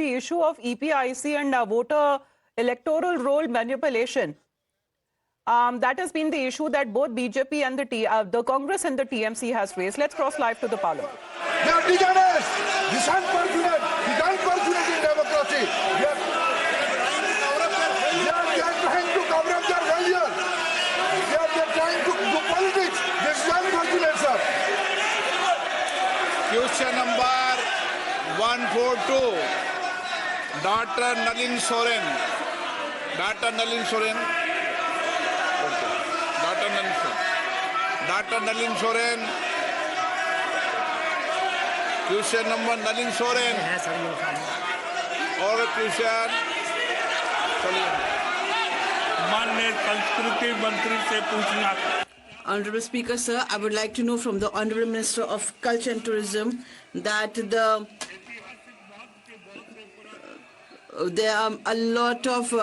the issue of EPIC and voter electoral roll manipulation. That has been the issue that both BJP and the Congress and the TMC has raised. Let's cross live to the parliament. They are dishonest, unfortunate in democracy. They are trying to cover up their failure. They are trying to do politics. This is unfortunate, sir. Question number 142, Dr. Nalin Soren. Dr. Nalin Soren. Dr. Nalin Soren. Question number Nalin Soren. और question माननीय संस्कृति मंत्री से पूछना। Honorable Speaker, sir, I would like to know from the Honorable Minister of Culture and Tourism that there are a lot of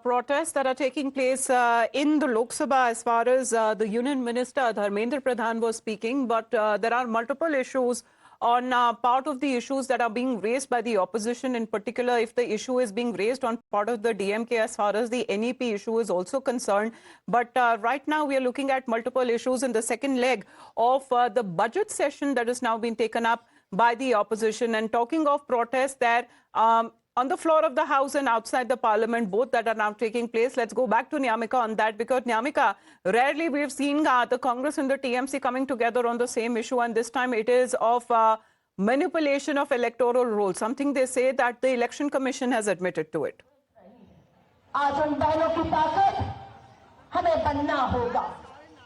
protests that are taking place in the Lok Sabha as far as the Union Minister Dharmendra Pradhan was speaking, but there are multiple issues on part of the issues that are being raised by the opposition, in particular if the issue is being raised on part of the DMK as far as the NEP issue is also concerned. But right now we are looking at multiple issues in the second leg of the budget session that has now been taken up by the opposition. And talking of protests there, on the floor of the House and outside the Parliament, both that are now taking place. Let's go back to Nyamika on that, because Nyamika, rarely we've seen the Congress and the TMC coming together on the same issue, and this time it is of manipulation of electoral rolls, something they say that the Election Commission has admitted to it.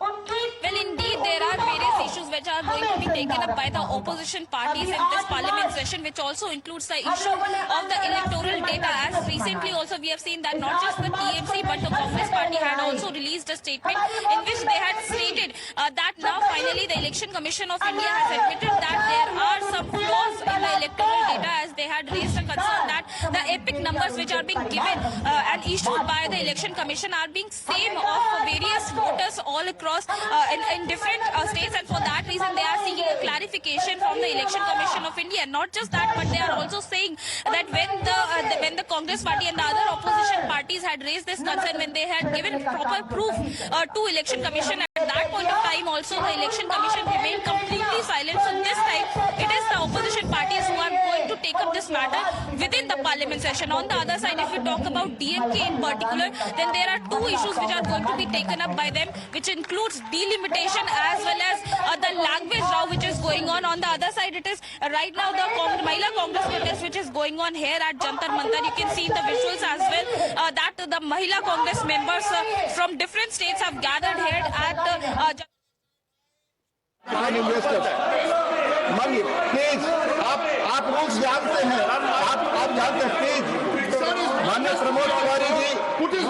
Well, indeed, there are various issues which are going to be taken up by the opposition parties in this parliament session, which also includes the issue of the electoral data. As recently also we have seen that not just the TMC but the Congress party had also released a statement in which they had stated that now finally the Election Commission of India has admitted that there are some flaws in the electoral data, as they had raised a concern that the epic numbers which are being given and issued by the Election Commission are being same of various voters all across in different states, and for that reason they are seeking a clarification from the Election Commission of India. Not just that, but they are also saying that when the Congress party and the other opposition parties had raised this concern, when they had given proper proof to Election Commission, at that point of time also the Election Commission remained completely silent. So this time it is the opposition parties who are going to take up this matter within the parliament session. On the other side, if you talk about DMK in particular, then there are two issues which are going to be taken up by them, which includes delimitation as well as the language row which is going on. On the other side, it is right now the Mahila Congress protest which is going on here at Jantar Mantar. You can see in the visuals as well that the Mahila Congress members from different states have gathered here at please आप rules जानते हैं, आप जानते हैं। Please माननीय Pramod Tiwari ji, please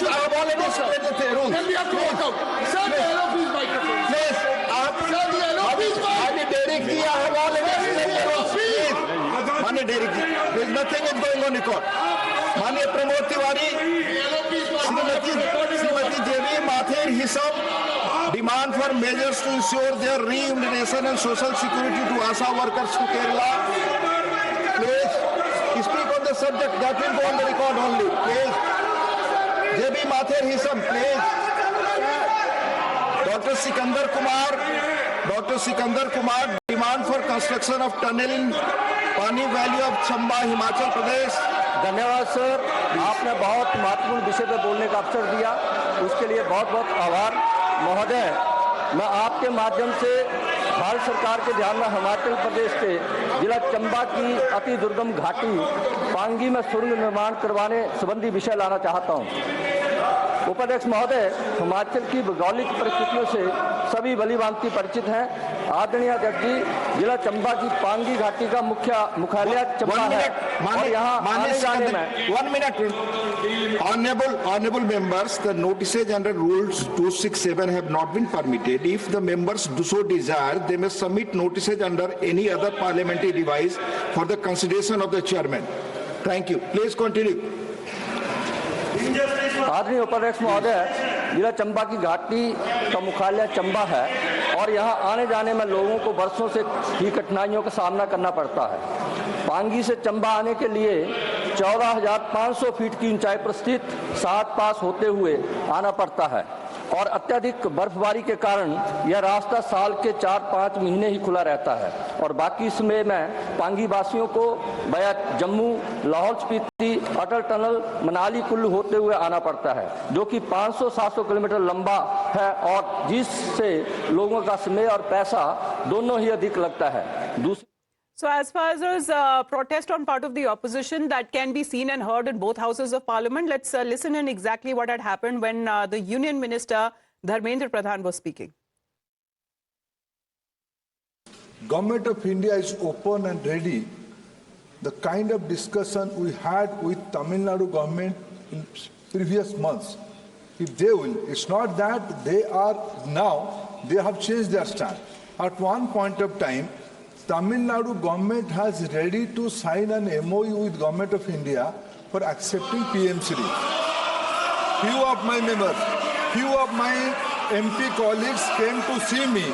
आप already suspended थे rules. Please आप माननीय Derek ji, I have already suspended rules. Please माननीय Derek ji, please nothing is going on record. माननीय Pramod Tiwari, Shrimati Jebi Mather Hisham demand for measures to ensure their remuneration and social security to ASHA workers to Kerala. Please speak on the subject. That will go on the record only. Please. JB Mathur Hisam, please. Dr. Sikandar Kumar, demand for construction of tunnel in Pani Valley of Chamba, Himachal Pradesh. धन्यवाद sir, आपने बहुत महत्वपूर्ण विषय पर बोलने का अवसर दिया, उसके लिए बहुत बहुत आभार। महोदय, मैं आपके माध्यम से भारत सरकार के ध्यान में हिमाचल प्रदेश के जिला चंबा की अति दुर्गम घाटी पांगी में सुरंग निर्माण करवाने संबंधी विषय लाना चाहता हूं। उपाध्यक्ष महोदय, हिमाचल की भौगोलिक परिस्थितियों से सभी भली भांति परिचित हैं। आदरणीय अध्यक्ष जी, जिला चंबा की पांगी घाटी का मुख्यालय चंबा है और यहाँ आने जाने में 1 minute. Honorable members, the notices under rules 267 have not been permitted. If the members do so desire, they may submit notices under any other parliamentary device for the consideration of the chairman. Thank you. Please continue. आदरणीय उपाध्यक्ष महोदय, जिला चंबा की घाटी का मुख्यालय चंबा है और यहाँ आने जाने में लोगों को वर्षों से ही कठिनाइयों का सामना करना पड़ता है। पांगी से चंबा आने के लिए 14,500 फीट की ऊंचाई पर स्थित 7 पास होते हुए आना पड़ता है और अत्यधिक बर्फबारी के कारण यह रास्ता साल के 4-5 महीने ही खुला रहता है और बाकी समय में पांगी वासियों को वया जम्मू, लाहौल स्पीति, अटल टनल, मनाली कुल्लू होते हुए आना पड़ता है, जो कि 500-700 किलोमीटर लंबा है और जिससे लोगों का समय और पैसा दोनों ही अधिक लगता है। So as far as protest on part of the opposition that can be seen and heard in both houses of parliament, let's listen in exactly what had happened when the union minister Dharmendra Pradhan was speaking. Government of India is open and ready. The kind of discussion we had with Tamil Nadu government in previous months, if they will, it's not that they are now, they have changed their stand. At one point of time, Tamil Nadu government has ready to sign an MOU with Government of India for accepting PM3. Few of my members, few of my MP colleagues came to see me.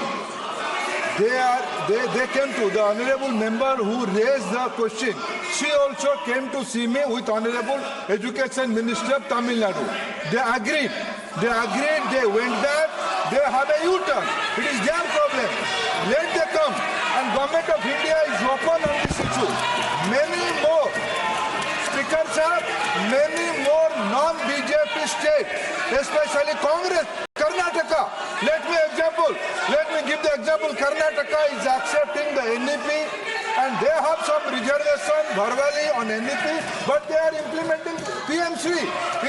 They came to the honorable member who raised the question. She also came to see me with Honorable Education Minister of Tamil Nadu. They agreed, they went there, they have a U-turn. It is their problem. Let them come. And Government of India is open on this issue. Many more, Speaker sir, many more non-BJP states, especially Congress, Karnataka. Let me give the example. Karnataka is accepting the NEP and they have some reservation verbally on NEP, but they are implementing PM3.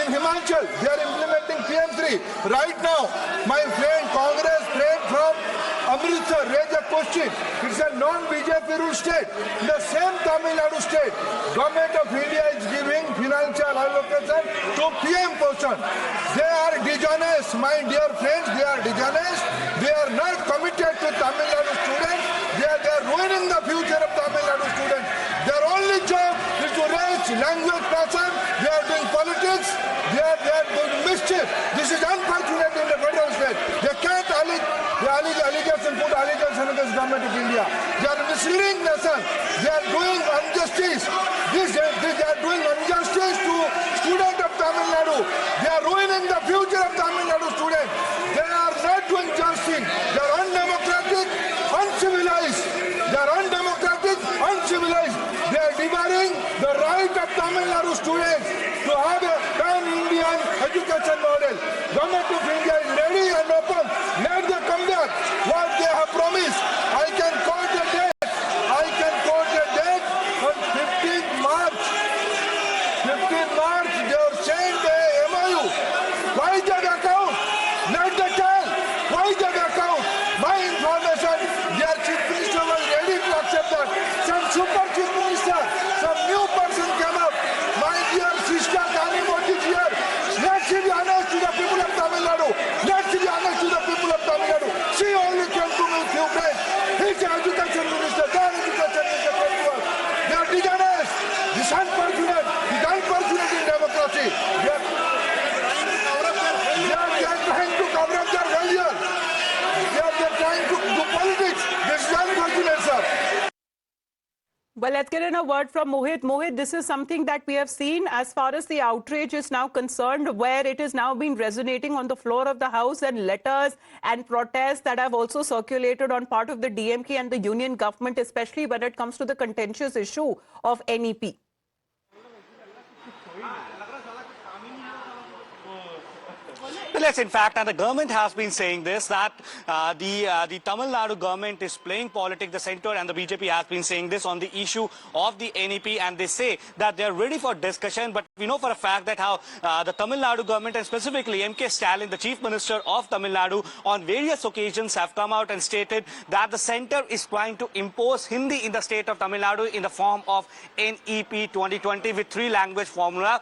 In Himachal, they are implementing PM3. Right now, my friend, Congress friend from Amritsar raised a question. It's a non-BJP ruled state. In the same Tamil Nadu state, Government of India is giving financial allocation to PM portion. They are dishonest, my dear friends, they are dishonest. They are not committed to Tamil Nadu students. They are ruining the future of Tamil Nadu students. Their only job is to raise language passion. They are doing politics. They are doing mischief. This is unfortunate in the federal state. They can't put allegation against Government of India. They are misleading nation. They are doing injustice. They are doing injustice to students of Tamil Nadu. They are ruining the future of Tamil Nadu students. They are not doing justice. They are undemocratic, uncivilized. They are undemocratic, uncivilized. They are debarring the right of Tamil Nadu students to have a pan-Indian education model. Government of India is ready and open. Let them come back. What they have promised, I can quote the date. On 15th March, they are saying the MOU. Why is that account? Let the tell. Why is that account? My information, their chief minister was ready to accept that. Some super chief minister, some new person came up. My dear sister Kani Modi is here. Let's be honest to the people of Tamil Nadu. Let's be honest to the people of Tamil Nadu. She only came to me with few friends. He's the education minister, their education minister came to us. They are dishonest. This is unfortunate. It is unfortunate in democracy. They are trying to cover up their failure. They are trying to do politics. This is unfortunate, sir. Well, let's get in a word from Mohit. Mohit, this is something that we have seen as far as the outrage is now concerned, where it is now been resonating on the floor of the House, and letters and protests that have also circulated on part of the DMK and the union government, especially when it comes to the contentious issue of NEP. Well, yes, in fact, and the government has been saying this, that the Tamil Nadu government is playing politics, the centre and the BJP has been saying this on the issue of the NEP, and they say that they are ready for discussion, but we know for a fact that how the Tamil Nadu government and specifically MK Stalin, the Chief Minister of Tamil Nadu, on various occasions have come out and stated that the centre is trying to impose Hindi in the state of Tamil Nadu in the form of NEP 2020 with 3-language formula.